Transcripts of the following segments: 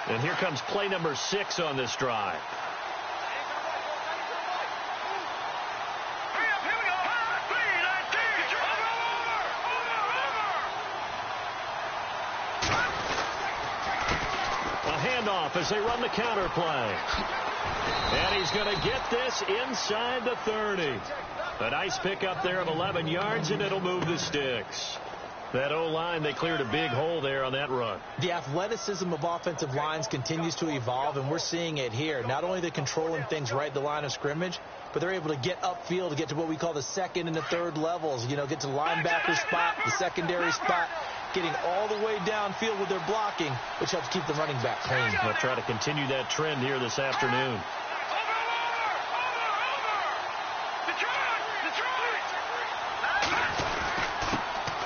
And here comes play number 6 on this drive. Handoff as they run the counter play. And he's going to get this inside the 30. A nice pickup there of 11 yards, and it'll move the sticks. That O-line, they cleared a big hole there on that run. The athleticism of offensive lines continues to evolve, and we're seeing it here. Not only they're controlling things right at the line of scrimmage, but they're able to get upfield to get to what we call the second and the third levels. You know, get to the linebacker spot, the secondary spot, getting all the way downfield with their blocking, which helps keep the running back clean. They'll try to continue that trend here this afternoon.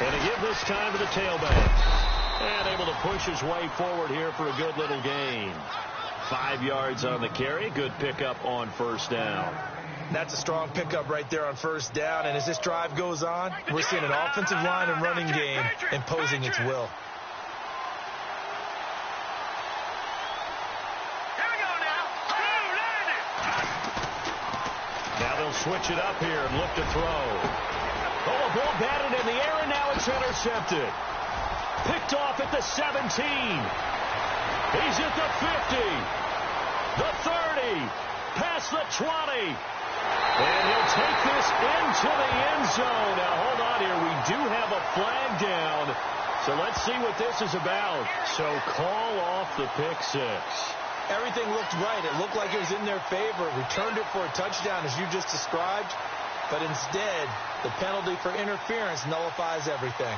And to give this time to the tailback. And able to push his way forward here for a good little gain. 5 yards on the carry. Good pickup on first down. That's a strong pickup right there on first down. And as this drive goes on, we're seeing an offensive line and running game imposing its will. Now they'll switch it up here and look to throw. Oh, a ball batted in the air, and now it's intercepted. Picked off at the 17. He's at the 50. The 30. Past the 20. And he'll take this into the end zone. Now, hold on here. We do have a flag down. So let's see what this is about. So call off the pick 6. Everything looked right. It looked like it was in their favor. Returned it for a touchdown, as you just described. But instead, the penalty for interference nullifies everything.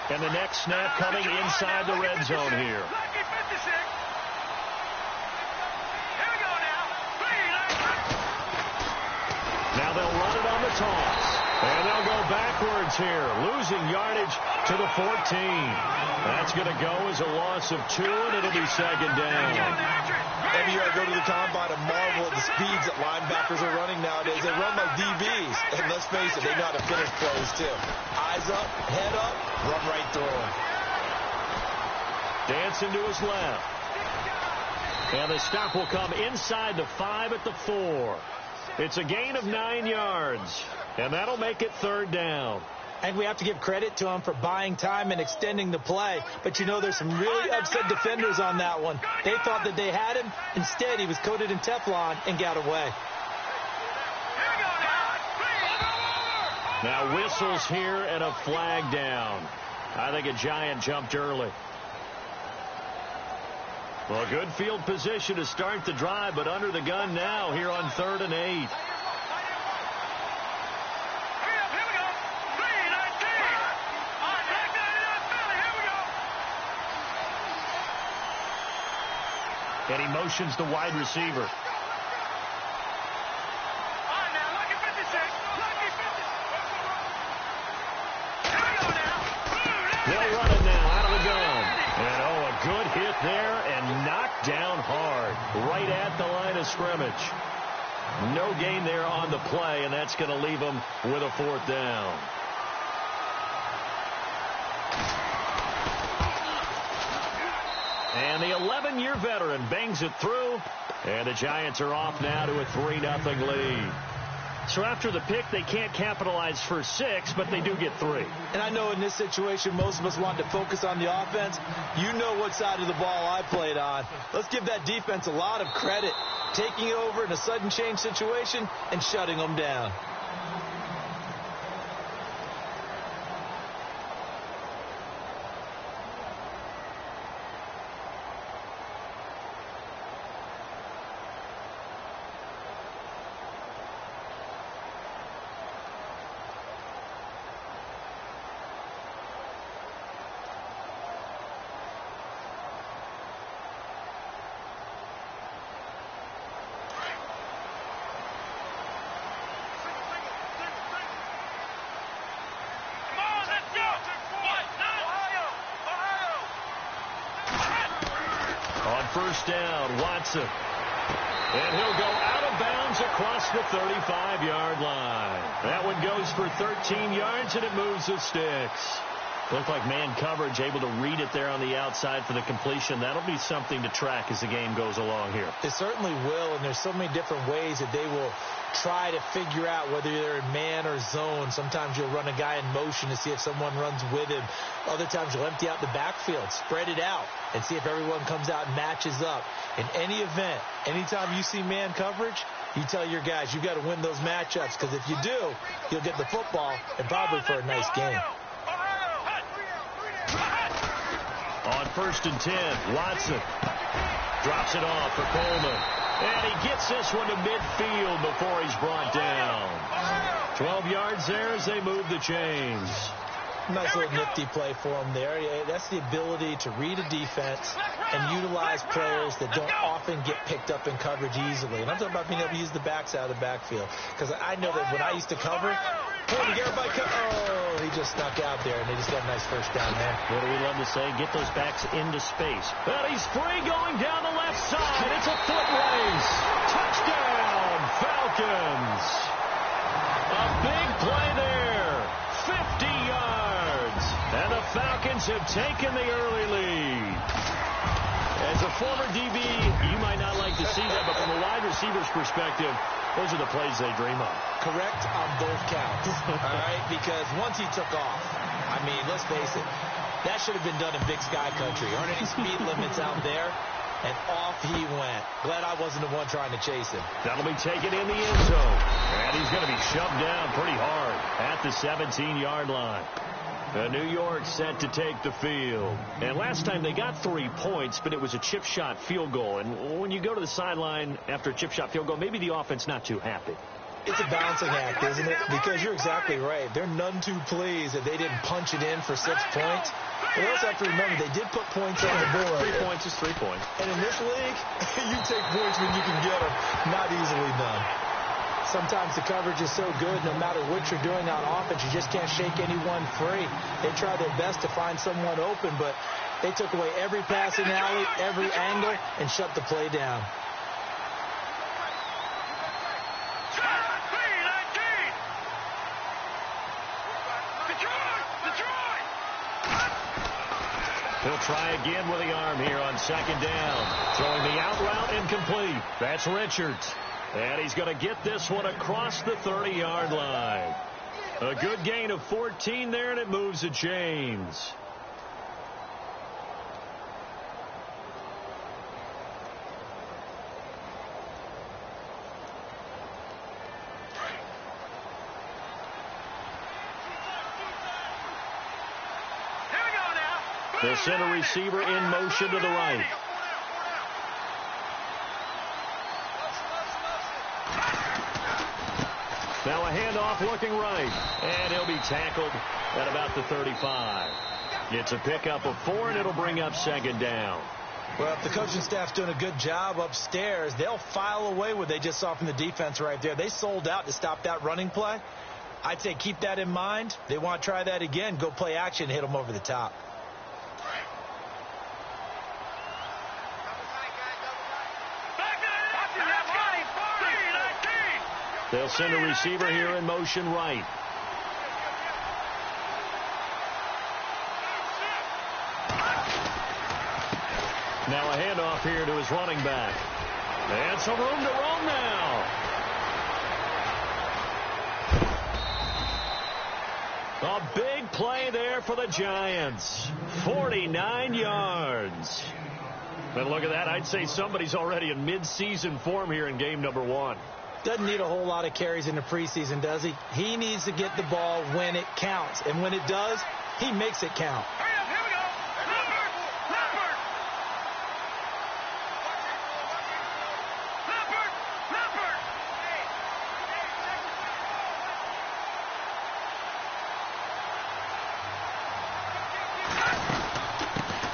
And the next snap coming inside the red zone here. Now they'll run it on the toss. And they'll go backwards here, losing yardage to the 14. That's going to go as a loss of 2, and it'll be second down. Every year I go to the combine and marvel at the speeds that linebackers are running nowadays. They run like DBs, and let's face it, they know how to finish plays too. Eyes up, head up, run right through them. Dancing to his left. And the stop will come inside the 5 at the 4. It's a gain of 9 yards, and that'll make it third down. And we have to give credit to him for buying time and extending the play. But, you know, there's some really upset defenders on that one. They thought that they had him. Instead, he was coated in Teflon and got away. Now whistles here and a flag down. I think a Giant jumped early. Well, good field position to start the drive, but under the gun now here on 3rd and 8. And he motions the wide receiver. They'll run it now out of the gun. And, oh, a good hit there and knocked down hard right at the line of scrimmage. No gain there on the play, and that's going to leave them with a 4th down. And the 11-year veteran bangs it through, and the Giants are off now to a 3-0 lead. So after the pick, they can't capitalize for 6, but they do get 3. And I know in this situation, most of us want to focus on the offense. You know what side of the ball I played on. Let's give that defense a lot of credit, taking it over in a sudden change situation and shutting them down. First down, Watson. And he'll go out of of bounds across the 35-yard line. That one goes for 13 yards, and it moves the sticks. Looked like man coverage, able to read it there on the outside for the completion. That'll be something to track as the game goes along here. It certainly will, and there's so many different ways that they will try to figure out whether they're in man or zone. Sometimes you'll run a guy in motion to see if someone runs with him. Other times you'll empty out the backfield, spread it out, and see if everyone comes out and matches up. In any event, anytime you see man coverage, you tell your guys, you've got to win those matchups, because if you do, you'll get the football and probably for a nice game. On 1st and 10, Watson drops it off for Coleman. And he gets this one to midfield before he's brought down. 12 yards there as they move the chains. Nice little nifty play for him there. That's the ability to read a defense and utilize players that don't often get picked up in coverage easily. And I'm talking about being able to use the backs out of the backfield. Because I know that when I used to cover, everybody he just snuck out there, and they just got a nice first down there. What do we love to say? Get those backs into space. But he's free going down the left side. It's a foot race. Touchdown, Falcons. A big play there. 50 yards. And the Falcons have taken the early lead. As a former DB, you might not like to see that, but from a wide receiver's perspective, those are the plays they dream of. Correct on both counts, all right? Because once he took off, I mean, let's face it, that should have been done in Big Sky Country. Aren't any speed limits out there? And off he went. Glad I wasn't the one trying to chase him. That'll be taken in the end zone. And he's going to be shoved down pretty hard at the 17-yard line. New York set to take the field. And last time they got 3 points, but it was a chip shot field goal. And when you go to the sideline after a chip shot field goal, maybe the offense not too happy. It's a balancing act, isn't it? Because you're exactly right. They're none too pleased that they didn't punch it in for 6 points. But also have to remember, they did put points on the board. 3 points is 3 points. And in this league, you take points when you can get them. Not easily done. Sometimes the coverage is so good, no matter what you're doing on offense, you just can't shake anyone free. They try their best to find someone open, but they took away every passing alley, every angle, and shut the play down. He'll try again with the arm here on 2nd down. Throwing the out route incomplete. That's Richards. And he's going to get this one across the 30-yard line. A good gain of 14 there, and it moves the chains. The center receiver in motion to the right. Now a handoff looking right. And he'll be tackled at about the 35. It's a pickup of 4, and it'll bring up 2nd down. Well, if the coaching staff's doing a good job upstairs, they'll file away what they just saw from the defense right there. They sold out to stop that running play. I'd say keep that in mind. They want to try that again. Go play action, hit them over the top. They'll send a receiver here in motion right. Now a handoff here to his running back. And some room to roam now. A big play there for the Giants. 49 yards. And look at that. I'd say somebody's already in mid-season form here in game number 1. Doesn't need a whole lot of carries in the preseason, does he? He needs to get the ball when it counts. And when it does, he makes it count.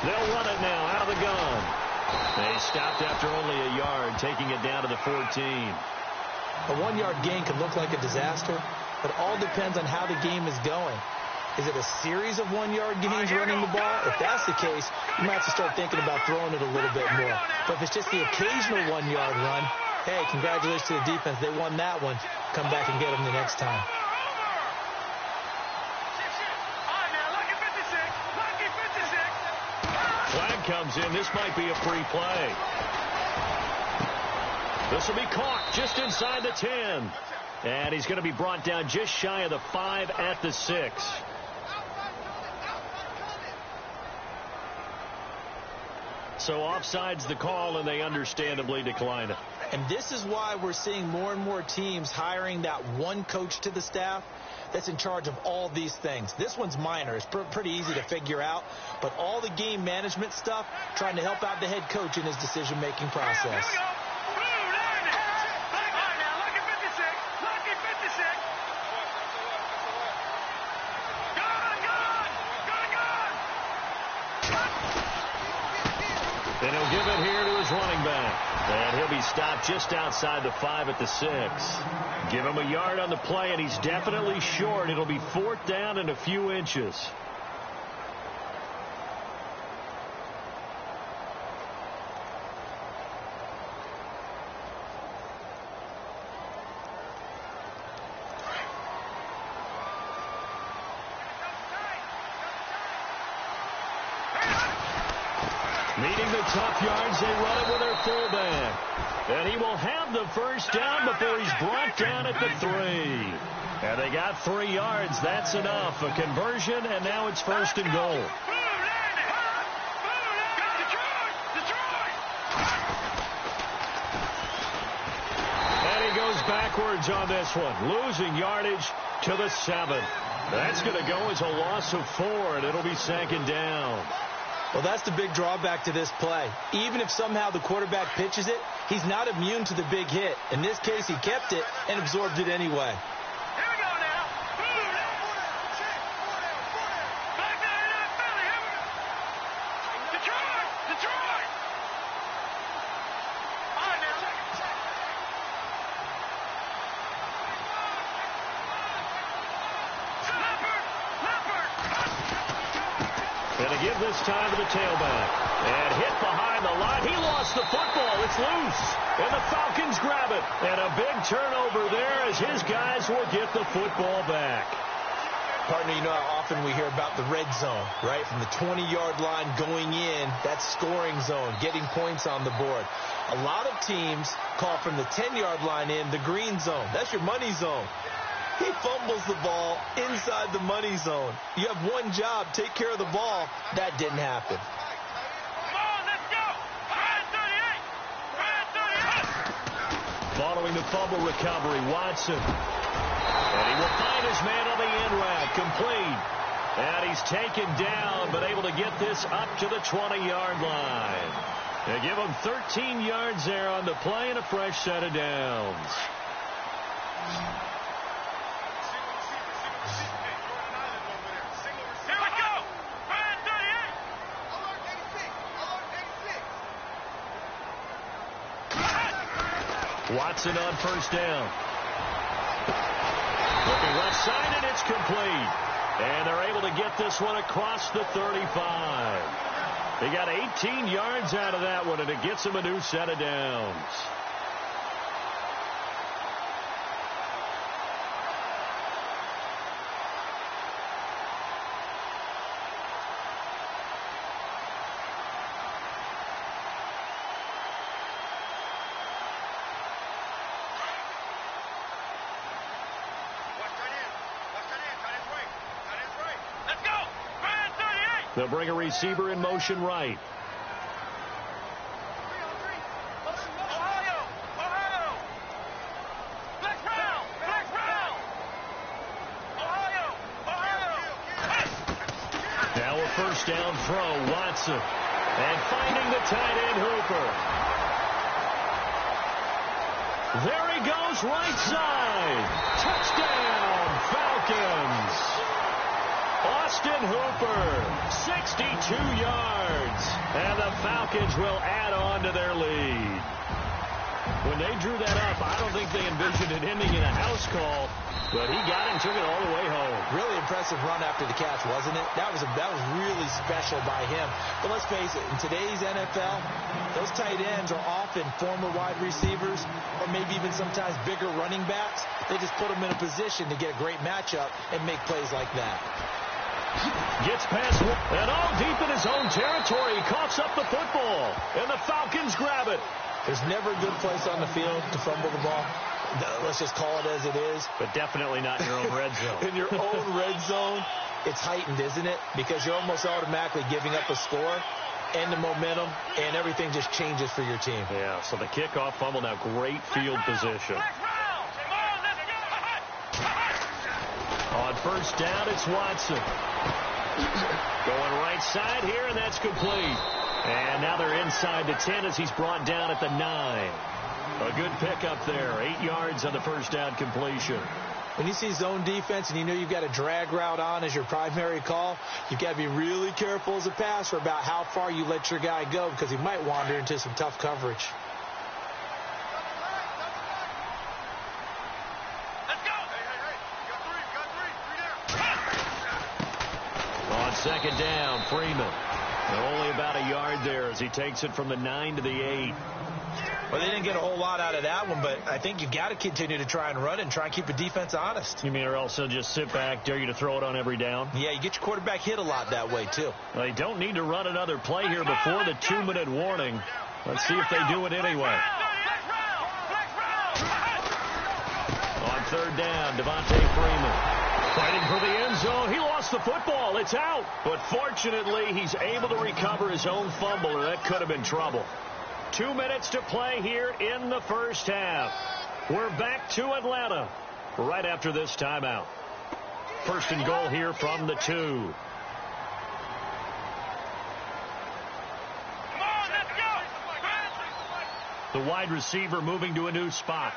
They'll run it now out of the gun. They stopped after only a yard, taking it down to the 14. A 1-yard gain can look like a disaster, but all depends on how the game is going. Is it a series of 1-yard gains running the ball? If that's the case, you might have to start thinking about throwing it a little bit more. But if it's just the occasional 1-yard run, hey, congratulations to the defense. They won that one. Come back and get them the next time. Flag comes in. This might be a free play. This will be caught just inside the 10. And he's going to be brought down just shy of the 5 at the 6. So offside's the call, and they understandably decline it. And this is why we're seeing more and more teams hiring that one coach to the staff that's in charge of all these things. This one's minor. It's pretty easy to figure out. But all the game management stuff, trying to help out the head coach in his decision-making process. And he'll give it here to his running back. And he'll be stopped just outside the 5 at the 6. Give him a yard on the play, and he's definitely short. It'll be 4th down and a few inches. Meeting the tough yards, they run it with their fullback. And he will have the first down before he's brought down at the 3. And they got 3 yards. That's enough. A conversion, and now it's 1st and goal. And he goes backwards on this one, losing yardage to the 7. That's going to go as a loss of 4, and it'll be 2nd down. Well, that's the big drawback to this play. Even if somehow the quarterback pitches it, he's not immune to the big hit. In this case, he kept it and absorbed it anyway. Here we go now. Back there in that belly. Here we go. Detroit! Detroit! All right, now. And to give this time to the tailback. And hit behind the line. He lost the football. It's loose. And the Falcons grab it. And a big turnover there as his guys will get the football back. Partner, you know how often we hear about the red zone, right? From the 20-yard line going in, that's scoring zone, getting points on the board. A lot of teams call from the 10-yard line in the green zone. That's your money zone. He fumbles the ball inside the money zone. You have one job, take care of the ball. That didn't happen. Come on, let's go. Ryan 38. Following the fumble recovery, Watson. And he will find his man on the end route, complete. And he's taken down, but able to get this up to the 20-yard line. They give him 13 yards there on the play and a fresh set of downs. Watson on first down. Looking left side, and it's complete. And they're able to get this one across the 35. They got 18 yards out of that one, and it gets them a new set of downs. They'll bring a receiver in motion right. Now a first down throw, Watson. And finding the tight end, Hooper. There he goes, right side. Touchdown, Falcons. Austin Hooper, 62 yards. And the Falcons will add on to their lead. When they drew that up, I don't think they envisioned it ending in a house call. But he got it and took it all the way home. Really impressive run after the catch, wasn't it? That was really special by him. But let's face it, in today's NFL, those tight ends are often former wide receivers or maybe even sometimes bigger running backs. They just put them in a position to get a great matchup and make plays like that. Gets past one, and all deep in his own territory. He coughs up the football, and the Falcons grab it. There's never a good place on the field to fumble the ball. Let's just call it as it is. But definitely not in your own red zone. In your own red zone, it's heightened, isn't it? Because you're almost automatically giving up a score and the momentum, and everything just changes for your team. Yeah, so the kickoff fumble, now great field position. On first down, it's Watson. Going right side here, and that's complete. And now they're inside the 10 as he's brought down at the 9. A good pickup there. 8 yards on the first down completion. When you see zone defense and you know you've got a drag route on as your primary call, you've got to be really careful as a passer about how far you let your guy go because he might wander into some tough coverage. Let's go. Hey. Got three there. On second down, Freeman. And only about a yard there as he takes it from the 9 to the 8. Well, they didn't get a whole lot out of that one, but I think you've got to continue to try and run it and try and keep the defense honest. You mean or else they'll just sit back, dare you to throw it on every down? Yeah, you get your quarterback hit a lot that way, too. Well, they don't need to run another play here before the 2-minute warning. Let's see if they do it anyway. On third down, Devontae Freeman. Fighting for the end zone. He lost the football. It's out. But fortunately, he's able to recover his own fumble, or that could have been trouble. 2 minutes to play here in the first half. We're back to Atlanta right after this timeout. First and goal here from the 2. Come on, let's go. The wide receiver moving to a new spot.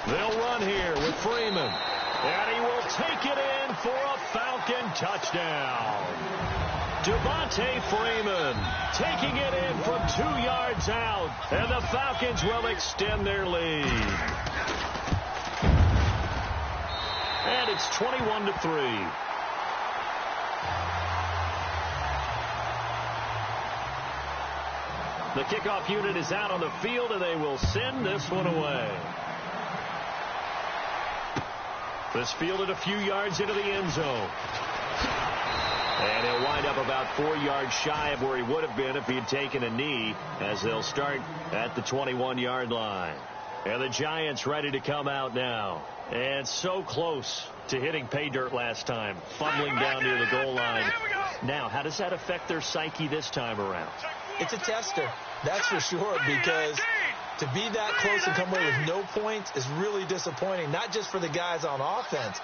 They'll run here with Freeman. And he will take it in for a Falcon touchdown. Devontae Freeman taking it in from 2 yards out. And the Falcons will extend their lead. And it's 21-3. The kickoff unit is out on the field, and they will send this one away. This fielded a few yards into the end zone. And he'll wind up about 4 yards shy of where he would have been if he had taken a knee, as they'll start at the 21-yard line. And the Giants ready to come out now. And so close to hitting pay dirt last time, fumbling down near the goal line. Now, how does that affect their psyche this time around? It's a tester, that's for sure, because to be that close and come away with no points is really disappointing, not just for the guys on offense,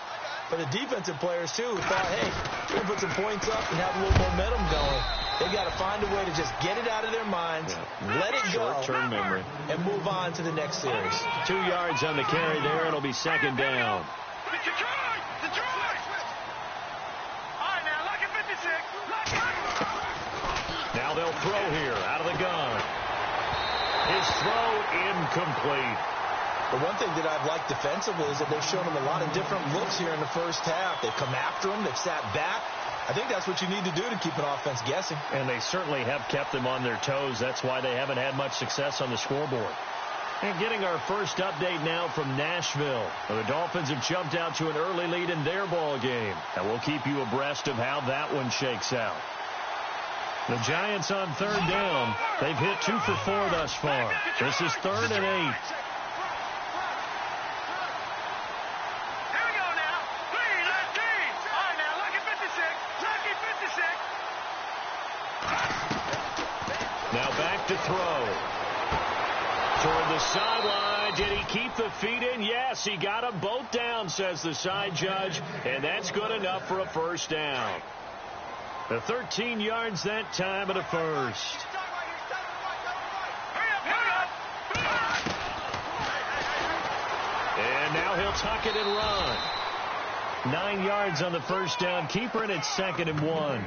but the defensive players, too, who thought, hey, we're going to put some points up and have a little momentum going. They've got to find a way to just get it out of their minds, let it go, short-term memory, and move on to the next series. 2 yards on the carry there. It'll be second down. Detroit! All right, now, look at 56. Now they'll throw here out of the gun. His throw incomplete. The one thing that I've liked defensively is that they've shown him a lot of different looks here in the first half. They've come after him. They've sat back. I think that's what you need to do to keep an offense guessing. And they certainly have kept them on their toes. That's why they haven't had much success on the scoreboard. And getting our first update now from Nashville. The Dolphins have jumped out to an early lead in their ball game. And we'll keep you abreast of how that one shakes out. The Giants on third down. They've hit 2 for 4 thus far. This is 3rd and 8. Here we go now. 3-19. All right, now, look at 56. Look at 56. Now back to throw. Toward the sideline. Did he keep the feet in? Yes, he got them both down, says the side judge. And that's good enough for a first down. The 13 yards that time and a first. And now he'll tuck it and run. 9 yards on the first down keeper, and it's 2nd and 1.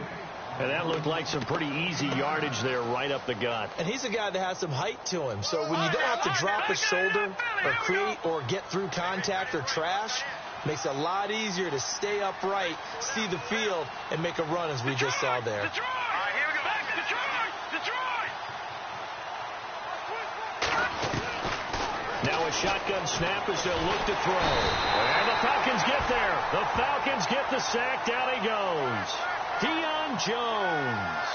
And that looked like some pretty easy yardage there right up the gut. And he's a guy that has some height to him. So when you don't have to drop a shoulder or create or get through contact or trash, makes it a lot easier to stay upright, see the field, and make a run as we just saw there. Detroit! All right, here we go. Detroit! Detroit! Now a shotgun snap as they'll look to throw. And the Falcons get there. The Falcons get the sack. Down he goes. Deion Jones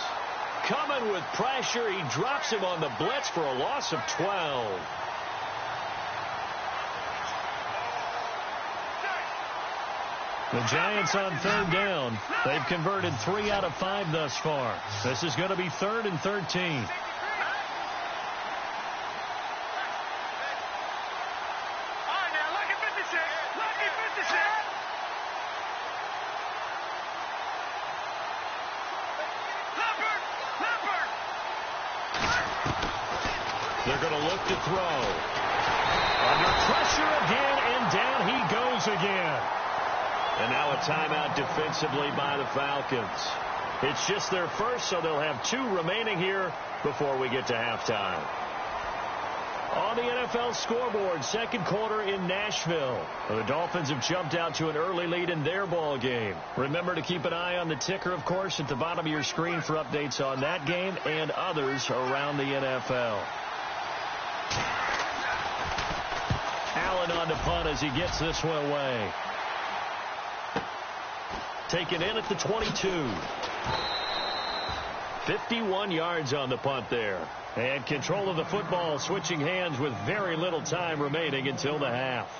coming with pressure. He drops him on the blitz for a loss of 12. The Giants on third down. They've converted 3 out of 5 thus far. This is going to be 3rd and 13. They're going to look to throw. Under pressure again, and down he goes again. And now a timeout defensively by the Falcons. It's just their first, so they'll have 2 remaining here before we get to halftime. On the NFL scoreboard, second quarter in Nashville. The Dolphins have jumped out to an early lead in their ball game. Remember to keep an eye on the ticker, of course, at the bottom of your screen for updates on that game and others around the NFL. Allen on the punt as he gets this one away. Taken in at the 22. 51 yards on the punt there. And control of the football switching hands with very little time remaining until the half.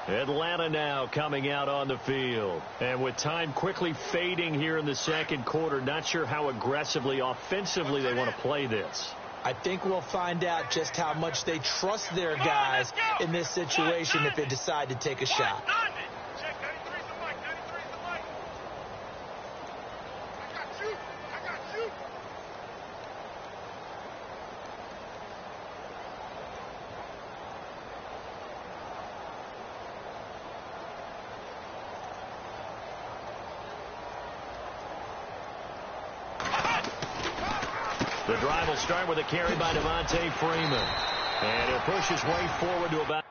Atlanta now coming out on the field. And with time quickly fading here in the second quarter, not sure how aggressively, offensively they want to play this. I think we'll find out just how much they trust their guys in this situation if they decide to take a shot. The drive will start with a carry by Devontae Freeman. And he'll push his way forward to about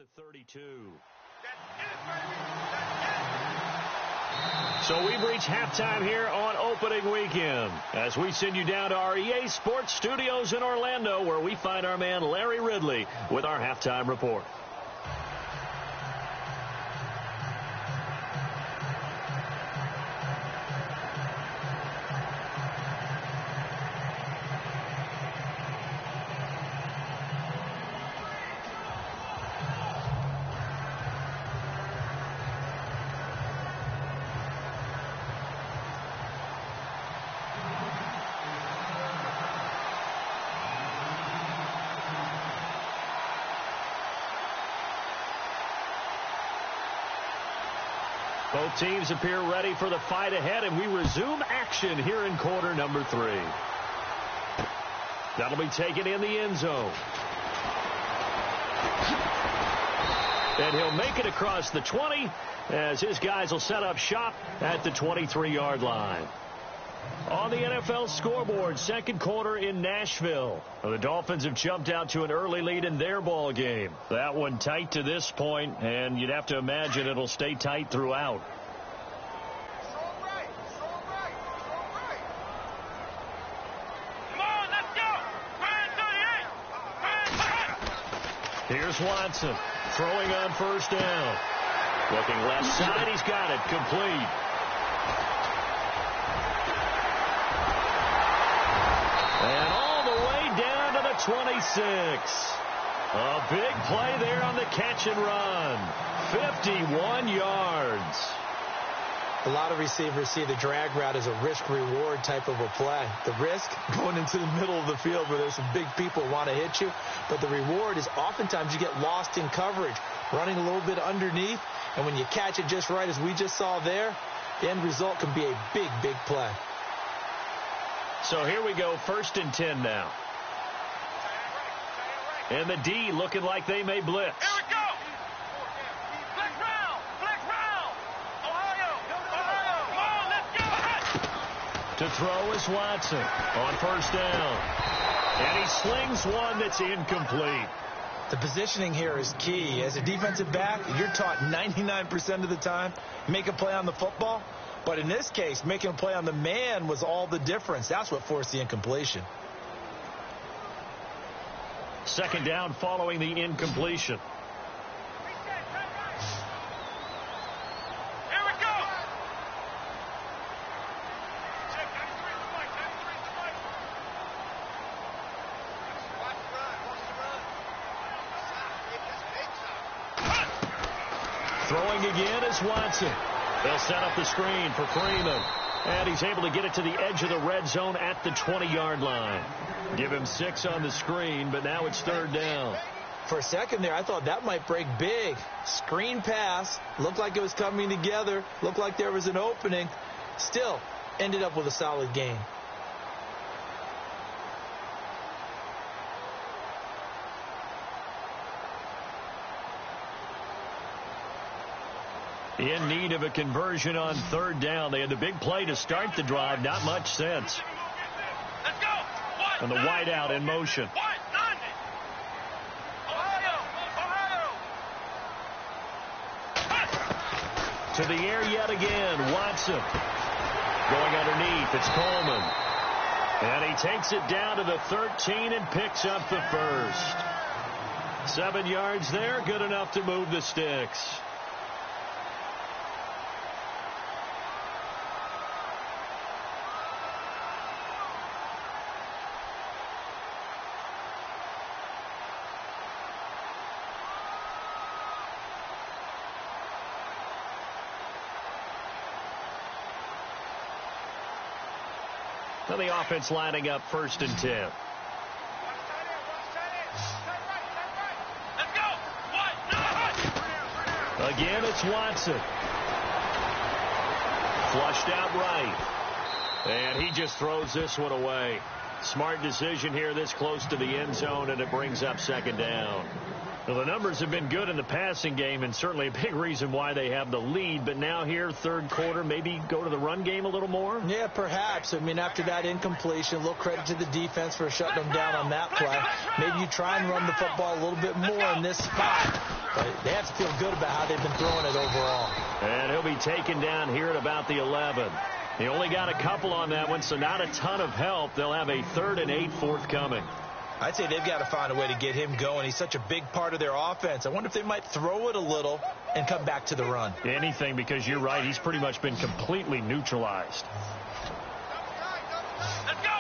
the 32. So we've reached halftime here on opening weekend as we send you down to our EA Sports Studios in Orlando, where we find our man Larry Ridley with our halftime report. Both teams appear ready for the fight ahead, and we resume action here in quarter number 3. That'll be taken in the end zone. And he'll make it across the 20 as his guys will set up shop at the 23-yard line. On the NFL scoreboard, second quarter in Nashville. The Dolphins have jumped out to an early lead in their ball game. That one tight to this point, and you'd have to imagine it'll stay tight throughout. Come on, let's go! Here's Watson throwing on first down. Looking left side, he's got it complete. And all the way down to the 26. A big play there on the catch and run. 51 yards. A lot of receivers see the drag route as a risk-reward type of a play. The risk, going into the middle of the field where there's some big people who want to hit you. But the reward is oftentimes you get lost in coverage, running a little bit underneath. And when you catch it just right, as we just saw there, the end result can be a big, big play. So here we go, 1st and 10 now. And the D looking like they may blitz. Here we go! Flex round! Flex round! Ohio! Come on, let's go! To throw is Watson on first down. And he slings one that's incomplete. The positioning here is key. As a defensive back, you're taught 99% of the time, make a play on the football. But in this case, making a play on the man was all the difference. That's what forced the incompletion. Second down following the incompletion. Here we go! Throwing again is Watson. They'll set up the screen for Freeman. And he's able to get it to the edge of the red zone at the 20-yard line. Give him 6 on the screen, but now it's third down. For a second there, I thought that might break big. Screen pass. Looked like it was coming together. Looked like there was an opening. Still, ended up with a solid gain. In need of a conversion on third down. They had the big play to start the drive. Not much sense. Let's go! And the wideout in motion. To the air yet again. Watson. Going underneath. It's Coleman. And he takes it down to the 13 and picks up the first. 7 yards there. Good enough to move the sticks. So the offense lining up 1st and 10. Let's go! Again, it's Watson. Flushed out right. And he just throws this one away. Smart decision here this close to the end zone, and it brings up second down. Well, the numbers have been good in the passing game, and certainly a big reason why they have the lead. But now here, third quarter, maybe go to the run game a little more? Yeah, perhaps. I mean, after that incompletion, a little credit to the defense for shutting them down on that play. Maybe you try and run the football a little bit more in this spot. They have to feel good about how they've been throwing it overall. And he'll be taken down here at about the 11. He only got a couple on that one, so not a ton of help. They'll have a 3rd and 8 forthcoming. I'd say they've got to find a way to get him going. He's such a big part of their offense. I wonder if they might throw it a little and come back to the run. Anything, because you're right. He's pretty much been completely neutralized. Let's go.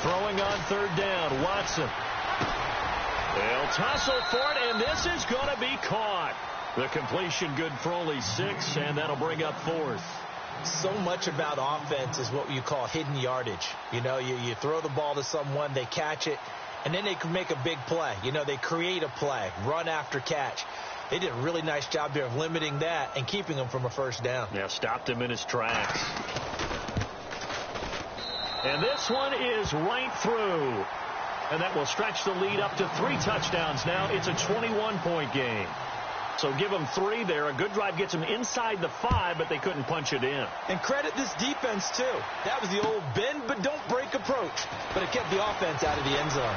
Throwing on 3rd down, Watson. They'll tussle for it, and this is going to be caught. The completion good for only 6, and that'll bring up 4th. So much about offense is what you call hidden yardage. You know, you throw the ball to someone, they catch it, and then they can make a big play. You know, they create a play, run after catch. They did a really nice job there of limiting that and keeping him from a 1st down. Yeah, stopped him in his tracks. And this one is right through. And that will stretch the lead up to 3 touchdowns now. It's a 21-point game. So give them 3 there. A good drive gets them inside the 5, but they couldn't punch it in. And credit this defense, too. That was the old bend but don't break approach. But it kept the offense out of the end zone.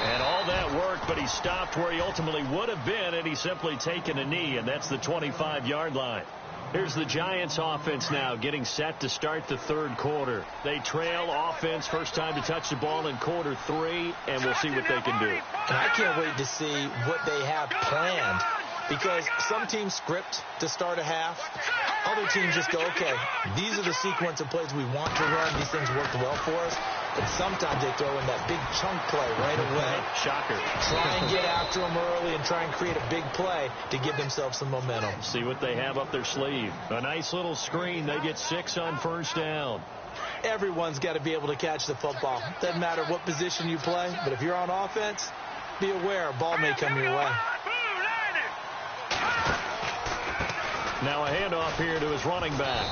And all that worked, but he stopped where he ultimately would have been, and he's simply taken a knee, and that's the 25-yard line. Here's the Giants offense now getting set to start the 3rd quarter. They trail offense, first time to touch the ball in quarter 3, and we'll see what they can do. And I can't wait to see what they have planned, because some teams script to start a half. Other teams just go, okay, these are the sequence of plays we want to run. These things worked well for us. But sometimes they throw in that big chunk play right away. Shocker. Try and get after them early and try and create a big play to give themselves some momentum. See what they have up their sleeve. A nice little screen. They get 6 on 1st down. Everyone's got to be able to catch the football. Doesn't matter what position you play, but if you're on offense, be aware a ball may come your way. Now a handoff here to his running back.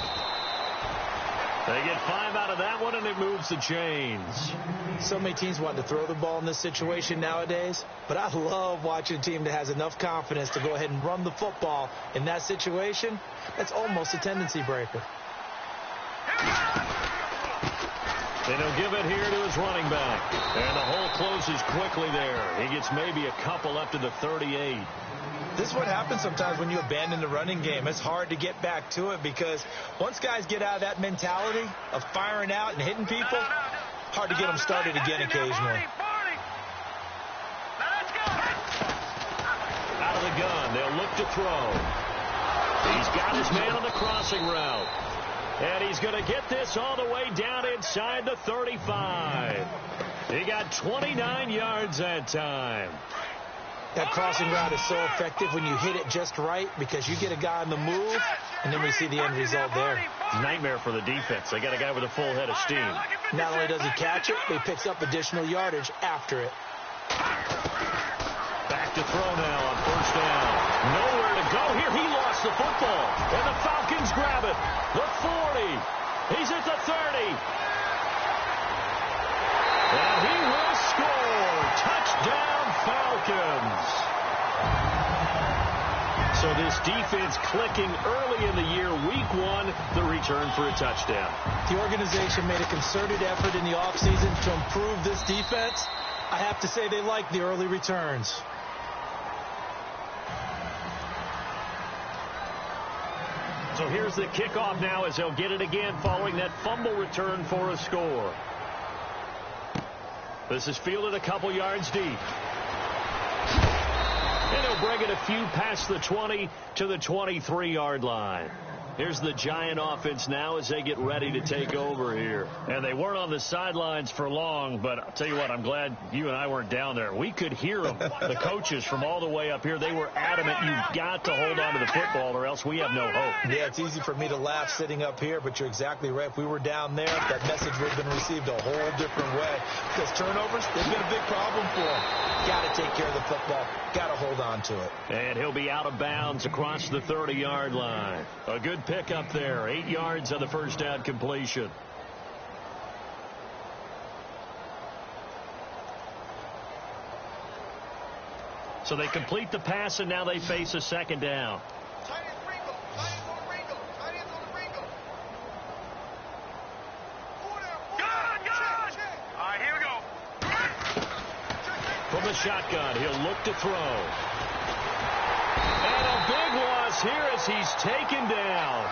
They get 5 out of that one, and it moves the chains. So many teams want to throw the ball in this situation nowadays, but I love watching a team that has enough confidence to go ahead and run the football in that situation. That's almost a tendency breaker. Then he'll give it here to his running back. And the hole closes quickly there. He gets maybe a couple up to the 38. This is what happens sometimes when you abandon the running game. It's hard to get back to it because once guys get out of that mentality of firing out and hitting people, hard to get them started again occasionally. Out of the gun, they'll look to throw. He's got his man on the crossing route. And he's going to get this all the way down inside the 35. He got 29 yards that time. That crossing route is so effective when you hit it just right because you get a guy on the move, and then we see the end result there. Nightmare for the defense. They got a guy with a full head of steam. Not only does he catch it, but he picks up additional yardage after it. Back to throw now on 1st down. Nowhere to go here. He lost the football. And the Falcons grab it. The 40. He's at the 30. And he will score. Touchdown, Falcons. So this defense clicking early in the year. Week 1, the return for a touchdown. The organization made a concerted effort in the offseason to improve this defense. I have to say they like the early returns. So here's the kickoff now as they'll get it again following that fumble return for a score. This is fielded a couple yards deep. And he'll bring it a few past the 20 to the 23-yard line. Here's the Giant offense now as they get ready to take over here. And they weren't on the sidelines for long, but I'll tell you what, I'm glad you and I weren't down there. We could hear them, the coaches from all the way up here. They were adamant, you've got to hold on to the football or else we have no hope. Yeah, it's easy for me to laugh sitting up here, but you're exactly right. If we were down there, that message would have been received a whole different way. Because turnovers, they've been a big problem for them. Got to take care of the football. Got to hold on to it. And he'll be out of bounds across the 30-yard line. A good pick up there. 8 yards on the first down completion. So they complete the pass, and now they face a second down. the shotgun. He'll look to throw. And a big loss here as he's taken down.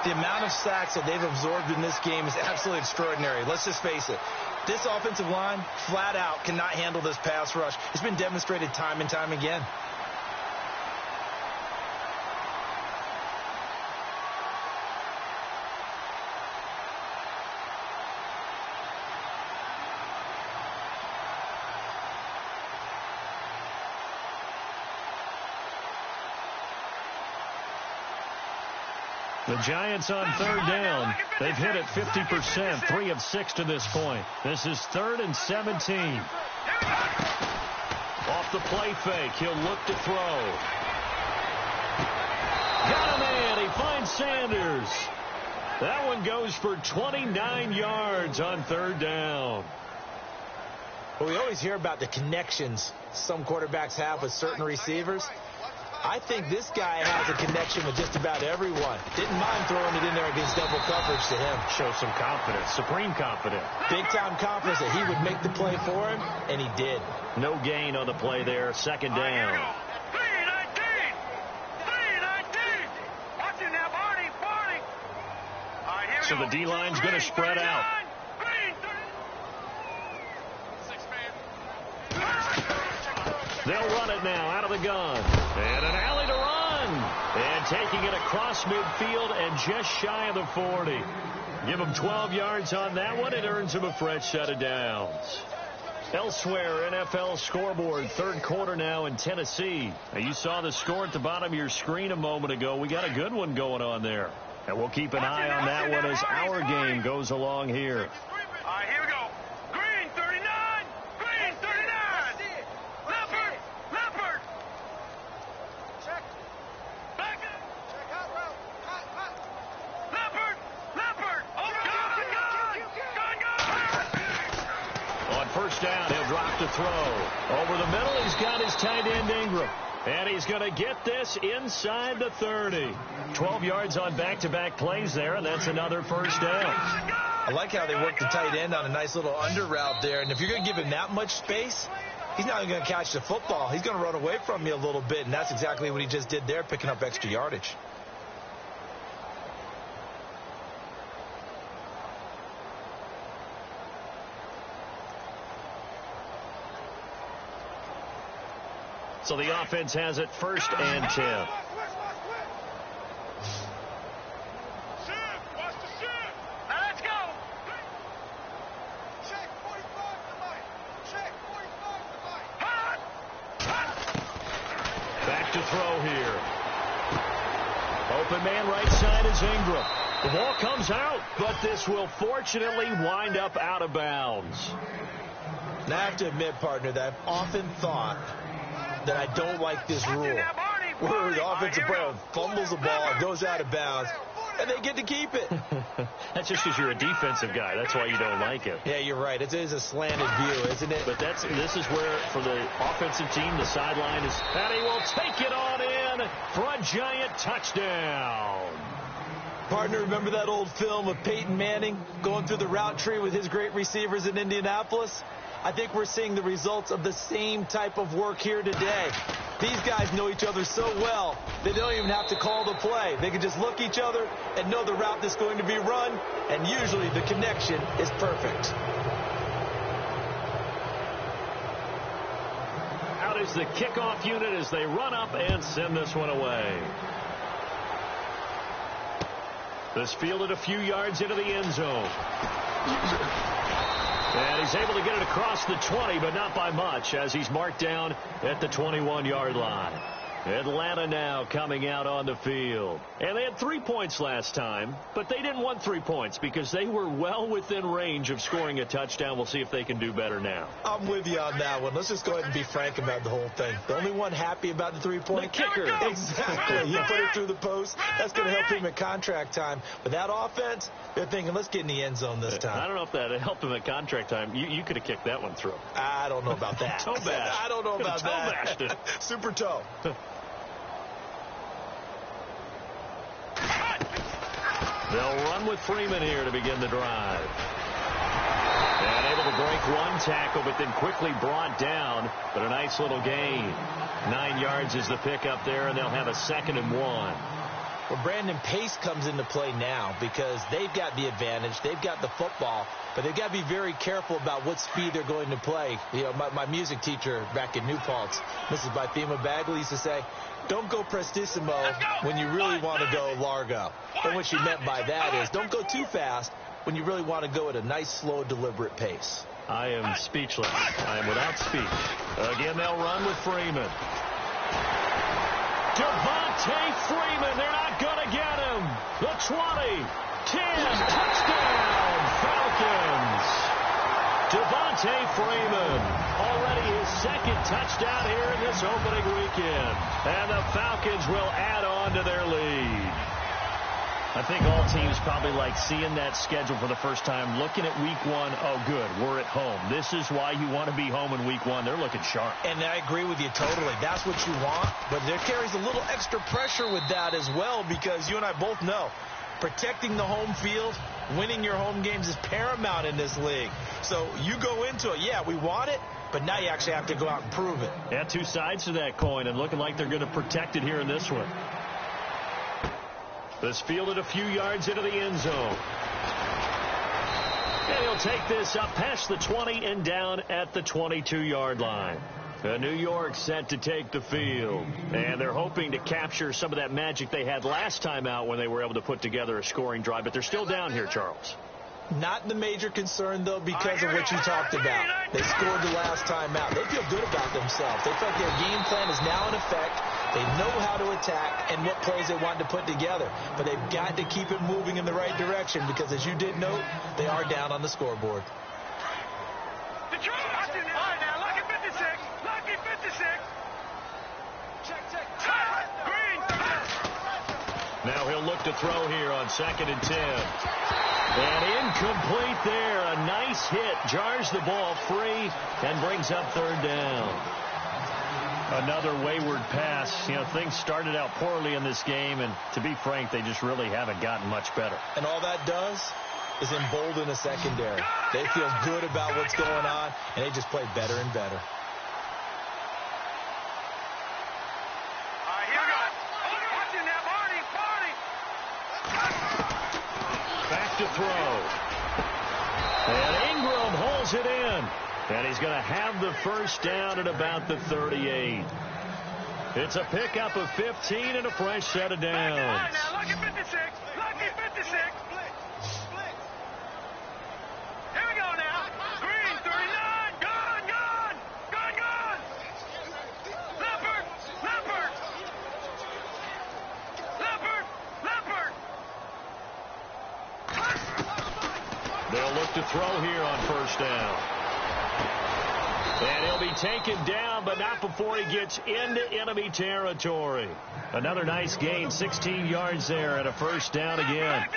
The amount of sacks that they've absorbed in this game is absolutely extraordinary. Let's just face it. This offensive line, flat out, cannot handle this pass rush. It's been demonstrated time and time again. The Giants on third down. They've hit it 50%, 3 of 6 to this point. This is 3rd and 17. Off the play fake, he'll look to throw. Got a man, he finds Sanders. That one goes for 29 yards on third down. Well, we always hear about the connections some quarterbacks have with certain receivers. I think this guy has a connection with just about everyone. Didn't mind throwing it in there against double coverage to him. Shows some confidence, supreme confidence. Big-time confidence that he would make the play for him, and he did. No gain on the play there, second down. 3-19. Watch it now, Barney. All right, here we So go. the D-line's going to spread out. They'll run it now out of the gun. And an alley to run. And taking it across midfield and just shy of the 40. Give him 12 yards on that one. It earns him a fresh set of downs. Elsewhere, NFL scoreboard, third quarter now in Tennessee. Now, you saw the score at the bottom of your screen a moment ago. We got a good one going on there. And we'll keep an eye on that one as our game goes along here. All right, here we go. Green 39. Green 39. Leopard. Check. Back it. Check out, bro. Leopard. Oh, gun. On first down, he'll drop to throw. Over the middle, he's got his tight end Ingram. And he's going to get this inside the 30. 12 yards on back-to-back plays there, and that's another first down. I like how they work the tight end on a nice little under route there. And if you're going to give him that much space, he's not even going to catch the football. He's going to run away from you a little bit, and that's exactly what he just did there, picking up extra yardage. So the offense has it 1st and 10. Back to throw here. Open man right side is Ingram. The ball comes out, but this will fortunately wind up out of bounds. Now, I have to admit, partner, that I've often thought that I don't like this rule, where the offensive player fumbles the ball and goes out of bounds, and they get to keep it. That's just because you're a defensive guy. That's why you don't like it. Yeah, you're right. It is a slanted view, isn't it? But this is where, for the offensive team, the sideline is, and he will take it on in for a giant touchdown. Partner, remember that old film of Peyton Manning going through the route tree with his great receivers in Indianapolis? I think we're seeing the results of the same type of work here today. These guys know each other so well, they don't even have to call the play. They can just look each other and know the route that's going to be run, and usually the connection is perfect. Out is the kickoff unit as they run up and send this one away. This fielded a few yards into the end zone. And he's able to get it across the 20, but not by much, as he's marked down at the 21-yard line. Atlanta now coming out on the field. And they had 3 points last time, but they didn't want 3 points because they were well within range of scoring a touchdown. We'll see if they can do better now. I'm with you on that one. Let's just go ahead and be frank about the whole thing. The only one happy about the 3-point The kicker. Exactly. He put it through the post. That's going to help him at contract time. But that offense, they're thinking, let's get in the end zone this time. I don't know if that helped him at contract time. You could have kicked that one through. I don't know about that. Toe bash. I don't know about toe that. bashed it. Super toe. They'll run with Freeman here to begin the drive. And able to break one tackle, but then quickly brought down. But a nice little gain. 9 yards is the pickup there, and they'll have a 2nd and 1. Well, Brandon, pace comes into play now because they've got the advantage. They've got the football, but they've got to be very careful about what speed they're going to play. You know, my music teacher back in New Paltz, Mrs. Bythema Bagley, used to say, don't go prestissimo when you really want to go largo. And what she meant by that is don't go too fast when you really want to go at a nice, slow, deliberate pace. I am speechless. I am without speech. Again, they'll run with Freeman. Devontae Freeman, they're not going to get him. The 20, 10, touchdown, Falcons. Devontae Freeman, already his 2nd touchdown here in this opening weekend. And the Falcons will add on to their lead. I think all teams probably like seeing that schedule for the first time, looking at week 1. Oh, good, we're at home. This is why you want to be home in week 1. They're looking sharp. And I agree with you totally. That's what you want. But there carries a little extra pressure with that as well because you and I both know protecting the home field, winning your home games is paramount in this league. So you go into it, yeah, we want it, but now you actually have to go out and prove it. Yeah, 2 sides to that coin, and looking like they're going to protect it here in this one. This fielded a few yards into the end zone. And he'll take this up past the 20 and down at the 22-yard line. New York set to take the field. And they're hoping to capture some of that magic they had last time out when they were able to put together a scoring drive. But they're still down here, Charles. Not the major concern, though, because of what you talked about. They scored the last time out. They feel good about themselves. They feel like their game plan is now in effect. They know how to attack and what plays they want to put together. But they've got to keep it moving in the right direction because, as you did note, they are down on the scoreboard. Detroit! All right, now, lucky 56. Lucky 56. Check. Green. Now he'll look to throw here on 2nd and 10. And incomplete there. A nice hit. Jars the ball free and brings up 3rd down. Another wayward pass. You know, things started out poorly in this game, and to be frank, they just really haven't gotten much better. And all that does is embolden the secondary. They feel good about what's going on, and they just play better and better. All right, here we go. Watching that, Marty. Back to throw. And Ingram holds it in. And he's going to have the first down at about the 38. It's a pickup of 15 and a fresh set of downs. Now, lucky 56. Lucky 56. Here we go now. Green, 39. Gone. Leopard. They'll look to throw here on first down. And he'll be taken down, but not before he gets into enemy territory. Another nice gain, 16 yards there, and a first down again.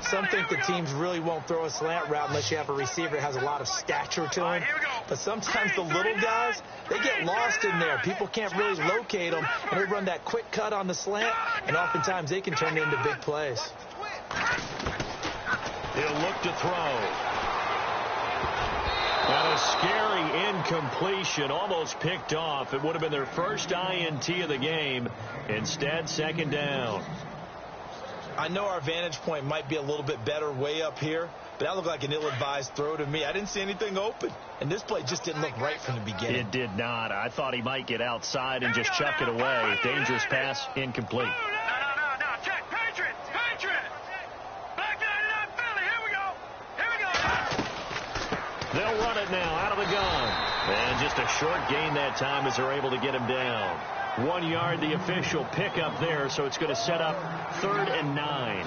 Some think the teams really won't throw a slant route unless you have a receiver that has a lot of stature to him. But sometimes the little guys, they get lost in there. People can't really locate them, and they run that quick cut on the slant, and oftentimes they can turn it into big plays. He'll look to throw. And a scary incompletion, almost picked off. It would have been their first INT of the game. Instead, 2nd down. I know our vantage point might be a little bit better way up here, but that looked like an ill-advised throw to me. I didn't see anything open, and this play just didn't look right from the beginning. It did not. I thought he might get outside and just chuck it away. Dangerous pass, incomplete. No. Check. Patriot. Back 99 Philly. Here we go. They'll run it now out of the gun. And just a short gain that time as they're able to get him down. 1 yard, the official pickup there, so it's going to set up 3rd and 9.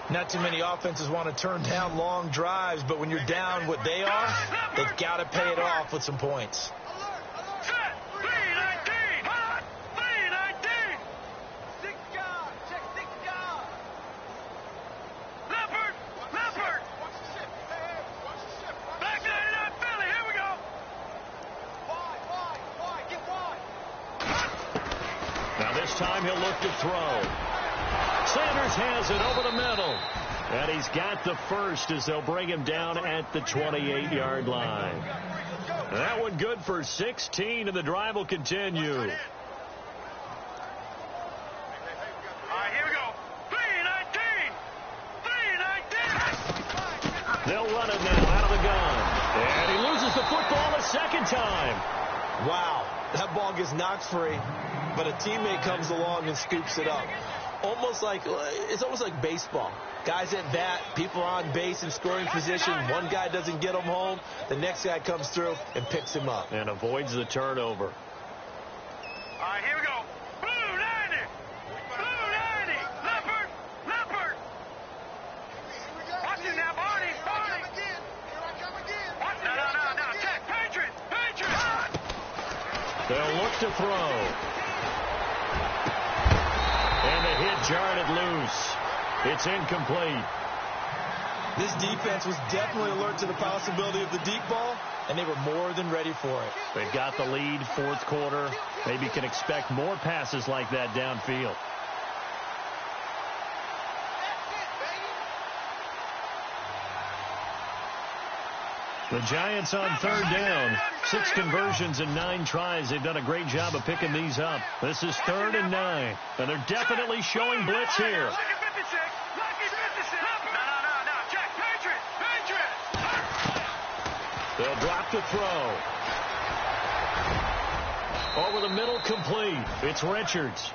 Not too many offenses want to turn down long drives, but when you're down what they are, they've got to pay it off with some points. Set. 319. Hot. 319. 6 guard. Check 6 guard. Leopard. Back 99 Philly. Here we go. Wide. Get wide. Now this time he'll look to throw. Sanders has it over the middle. And he's got the first as they'll bring him down at the 28-yard line. That one good for 16, and the drive will continue. All right, here we go. 3-19. 3-19. They'll run it now out of the gun. And he loses the football a second time. Wow, that ball gets knocked free, but a teammate comes along and scoops it up. It's almost like baseball. Guys at bat, people on base in scoring position. One guy doesn't get him home. The next guy comes through and picks him up. And avoids the turnover. All right, here we go. Blue 90. Blue 90. Leopard. Leopard. Watch it now, Barney. Barney. Here I come again. Watch it. No. Check. Patriot. Patriot. They'll look to throw. And the hit jarred it loose. It's incomplete. This defense was definitely alert to the possibility of the deep ball, and they were more than ready for it. They've got the lead, fourth quarter. Maybe can expect more passes like that downfield. The Giants on third down. 6 conversions and 9 tries. They've done a great job of picking these up. This is 3rd and 9. And they're definitely showing blitz here. Lucky 56. Lucky 56. No. Check. Patriot. Patriot. They'll drop the throw. Over the middle, complete. It's Richards.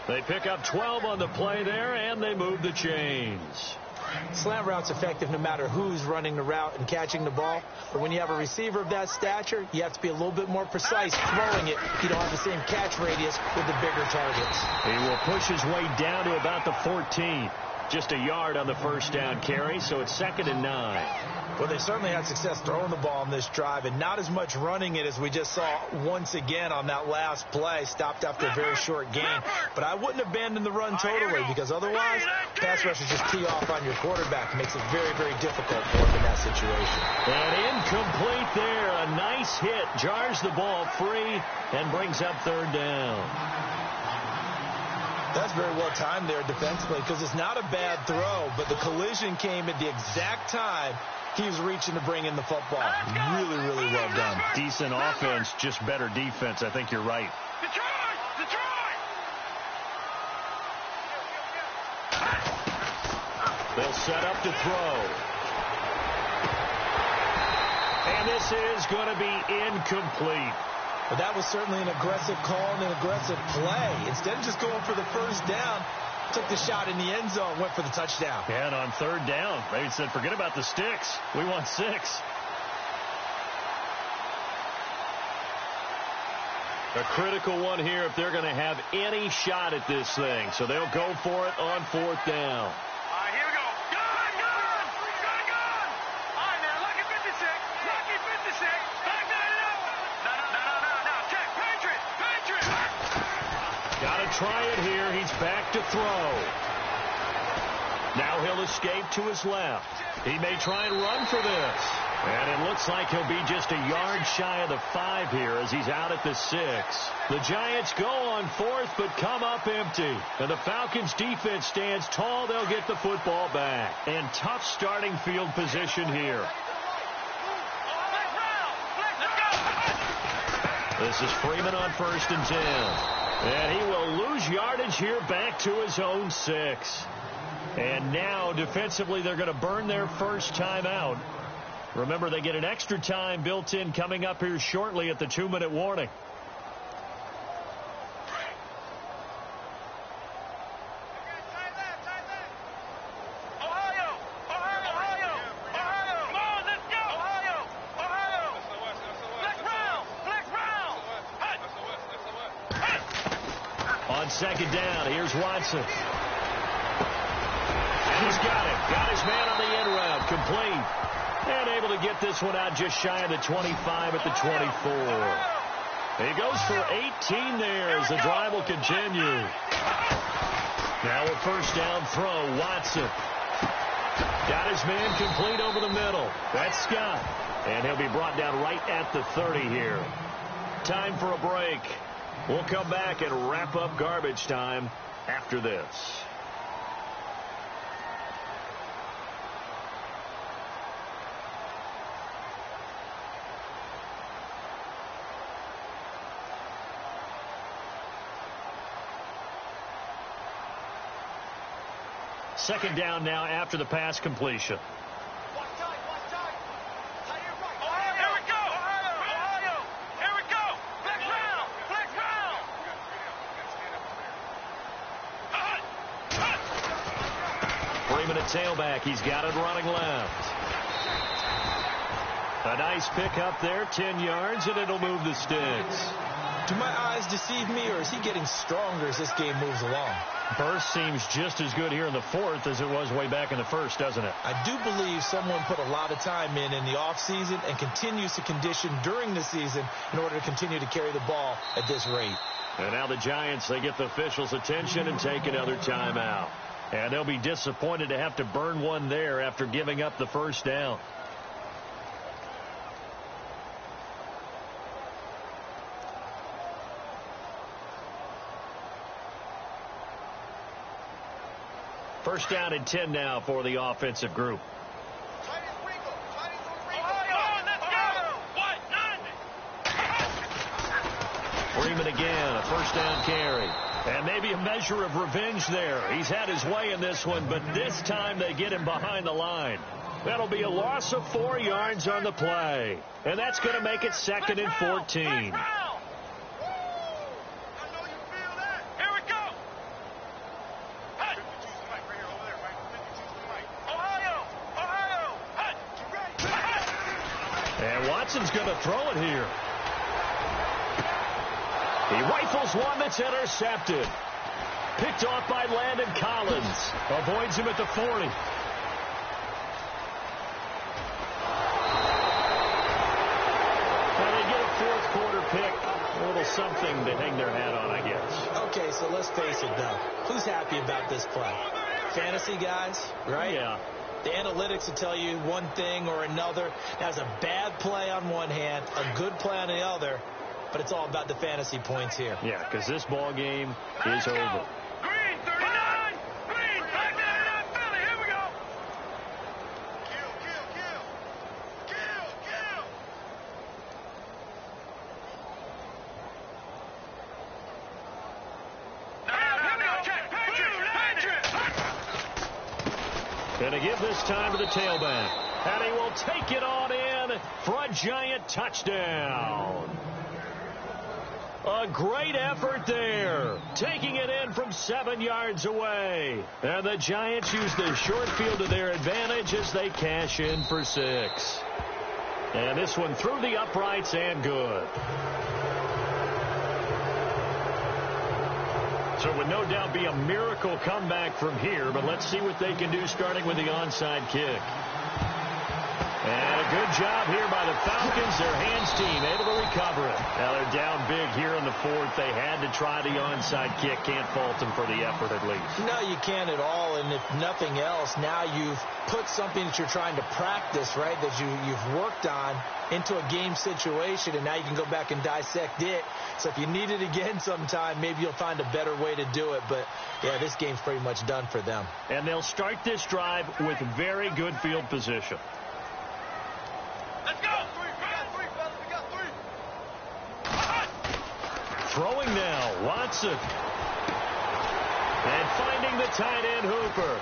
They pick up 12 on the play there, and they move the chains. Slant route's effective no matter who's running the route and catching the ball. But when you have a receiver of that stature, you have to be a little bit more precise throwing it. You don't have the same catch radius with the bigger targets. He will push his way down to about the 14. Just a yard on the first down carry, so it's 2nd and 9. Well, they certainly had success throwing the ball in this drive, and not as much running it as we just saw once again on that last play. Stopped after a very short gain. But I wouldn't abandon the run totally, because otherwise, pass rushers just tee off on your quarterback. It makes it very, very difficult for him in that situation. And incomplete there. A nice hit. Jars the ball free and brings up 3rd down. That's very well timed there defensively, because it's not a bad throw, but the collision came at the exact time he was reaching to bring in the football. Really, really well done. Decent offense, just better defense. I think you're right. Detroit! They'll set up to throw. And this is going to be incomplete. But that was certainly an aggressive call and an aggressive play. Instead of just going for the first down, took the shot in the end zone, went for the touchdown. Yeah, and on 3rd down, they said, forget about the sticks. We want 6. A critical one here if they're going to have any shot at this thing. So they'll go for it on 4th down. All right, here we go. Gun! All right, now, lucky 56. Lucky 56. Back that up. No. Check. Patriot. Got to try it here. He's back to throw. Now he'll escape to his left. He may try and run for this. And it looks like he'll be just a yard shy of the 5 here as he's out at the 6. The Giants go on 4th but come up empty. And the Falcons defense stands tall. They'll get the football back. And tough starting field position here. This is Freeman on 1st and 10. And he will lose yardage here back to his own 6. And now defensively they're going to burn their first time out. Remember, they get an extra time built in coming up here shortly at the 2-minute warning. Ohio! Come on, let's go! Ohio! Flex round! On 2nd down, here's Watson. And he's got it. Got his man on the end route. Complete. And able to get this one out just shy of the 25 at the 24. He goes for 18 there as the drive will continue. Now a first down throw, Watson. Got his man complete over the middle. That's Scott. And he'll be brought down right at the 30 here. Time for a break. We'll come back and wrap up garbage time after this. second down now after the pass completion. Freeman at tailback. He's got it running left. A nice pick up there, 10 yards, and it'll move the sticks. Do my eyes deceive me, or is he getting stronger as this game moves along? Burst seems just as good here in the fourth as it was way back in the first, doesn't it? I do believe someone put a lot of time in the offseason and continues to condition during the season in order to continue to carry the ball at this rate. And now the Giants, they get the officials' attention and take another timeout. And they'll be disappointed to have to burn one there after giving up the first down. First down and 10 now for the offensive group. Freeman again, a first down carry. And maybe a measure of revenge there. He's had his way in this one, but this time they get him behind the line. That'll be a loss of 4 yards on the play. And that's going to make it 2nd and 14. And Watson's going to throw it here. He rifles one that's intercepted. Picked off by Landon Collins. Avoids him at the 40. Well, they get a fourth quarter pick. A little something to hang their hat on, I guess. Okay, so let's face it, though. Who's happy about this play? Fantasy guys, right? Yeah. The analytics will tell you one thing or another. That's a bad play on one hand, a good play on the other, but it's all about the fantasy points here. Yeah, because this ball game is over. Green, 39! Green, back there, Philly, here we go! Kill! Now, here we go, check! Patriot! Going to give this time to the tailback. And he will take it on in for a Giant touchdown. A great effort there. Taking it in from 7 yards away. And the Giants use the short field to their advantage as they cash in for 6. And this one through the uprights and good. So it would no doubt be a miracle comeback from here, but let's see what they can do starting with the onside kick. And a good job here by the Falcons, their hands team, able to recover it. Now they're down big here in the fourth. They had to try the onside kick. Can't fault them for the effort at least. No, you can't at all, and if nothing else, now you've put something that you're trying to practice, right, that you've worked on into a game situation, and now you can go back and dissect it. So if you need it again sometime, maybe you'll find a better way to do it. But, yeah, this game's pretty much done for them. And they'll start this drive with very good field position. Let's go! We got three. Throwing now, Watson. And finding the tight end, Hooper.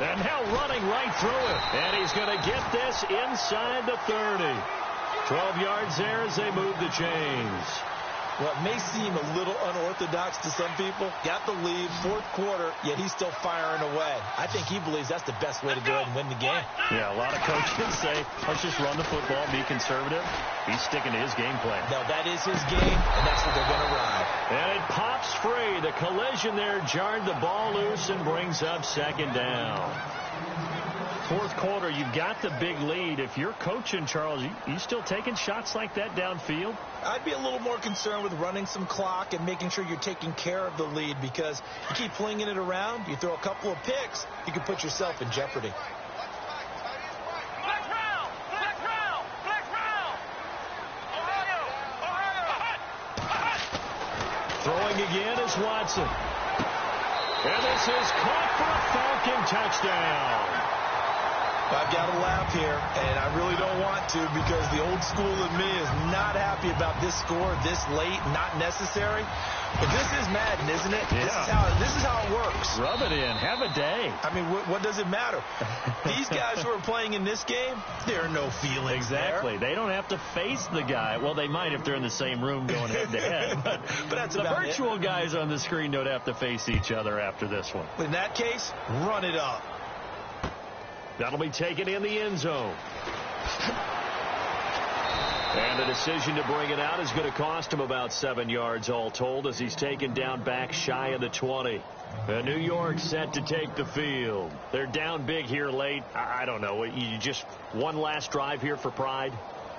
And now running right through it. And he's going to get this inside the 30. 12 yards there as they move the chains. What may seem a little unorthodox to some people, got the lead, fourth quarter, yet he's still firing away. I think he believes that's the best way to go ahead and win the game. Yeah, a lot of coaches say, let's just run the football, be conservative. He's sticking to his game plan. No, that is his game, and that's what they're going to ride. And it pops free. The collision there jarred the ball loose and brings up second down. Fourth quarter, you've got the big lead. If you're coaching, Charles, you still taking shots like that downfield? I'd be a little more concerned with running some clock and making sure you're taking care of the lead, because you keep flinging it around, you throw a couple of picks, you can put yourself in jeopardy. Black round! Ohio! Throwing again is Watson. And this is caught for a Falcon touchdown. I've got to laugh here, and I really don't want to because the old school in me is not happy about this score this late, not necessary. But this is Madden, isn't it? Yeah. This is how it works. Rub it in. Have a day. I mean, what does it matter? These guys who are playing in this game, there are no feelings Exactly. there. They don't have to face the guy. Well, they might if they're in the same room going head-to-head. But that's the about virtual guys on the screen don't have to face each other after this one. In that case, run it up. That'll be taken in the end zone. And the decision to bring it out is going to cost him about 7 yards all told as he's taken down back shy of the 20. And New York set to take the field. They're down big here late. I don't know. You just one last drive here for pride?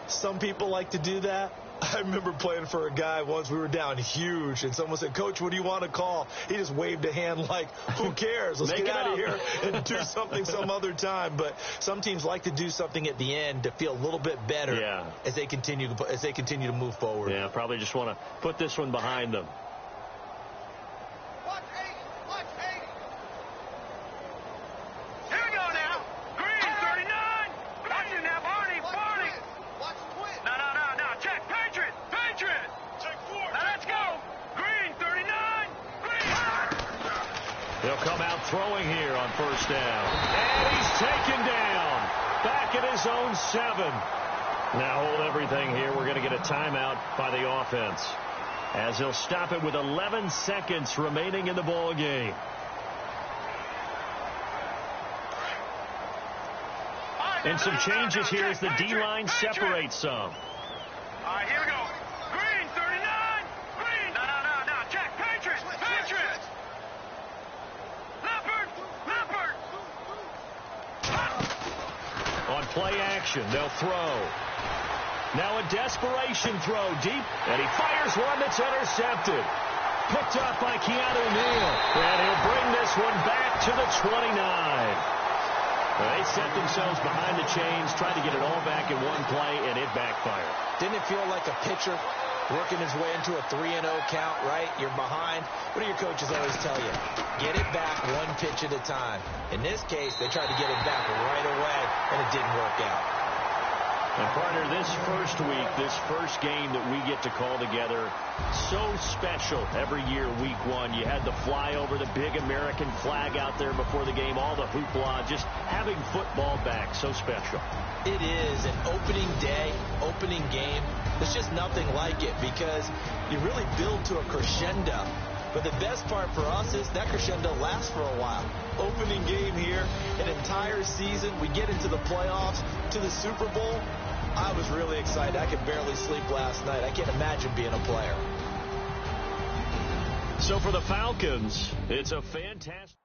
Some people like to do that. I remember playing for a guy once. We were down huge, and someone said, "Coach, what do you want to call?" He just waved a hand like, who cares? Let's get out of here and do something some other time. But some teams like to do something at the end to feel a little bit better as they continue to move forward. Yeah, probably just want to put this one behind them. Watch 80. Watch 80. Here we go now. Green, 39. Watch it now, Barney. Barney. Watch Quinn. No. Check. Patriot. Check 4. Now let's go. Green, 39. Green. He'll come out throwing here on first down. And he's taken down. Back at his own 7. Now hold everything here. We're going to get a timeout by the offense, as he'll stop it with 11 seconds remaining in the ball game. And some changes here as the D-line separates some. All right, here we go. Green, 39. Green. No. Check. Patriot. Leopard. On play action, they'll throw. Now a desperation throw deep, and he fires one that's intercepted. Picked up by Keanu Neal, and he'll bring this one back to the 29. They set themselves behind the chains, tried to get it all back in one play, and it backfired. Didn't it feel like a pitcher working his way into a 3-0 count, right? You're behind. What do your coaches always tell you? Get it back one pitch at a time. In this case, they tried to get it back right away, and it didn't work out. And partner, this first week, this first game that we get to call together, so special every year, week 1. You had the flyover, the big American flag out there before the game, all the hoopla, just having football back, so special. It is an opening day, opening game. There's just nothing like it because you really build to a crescendo. But the best part for us is that crescendo lasts for a while. Opening game here, an entire season. We get into the playoffs, to the Super Bowl. I was really excited. I could barely sleep last night. I can't imagine being a player. So for the Falcons, it's a fantastic...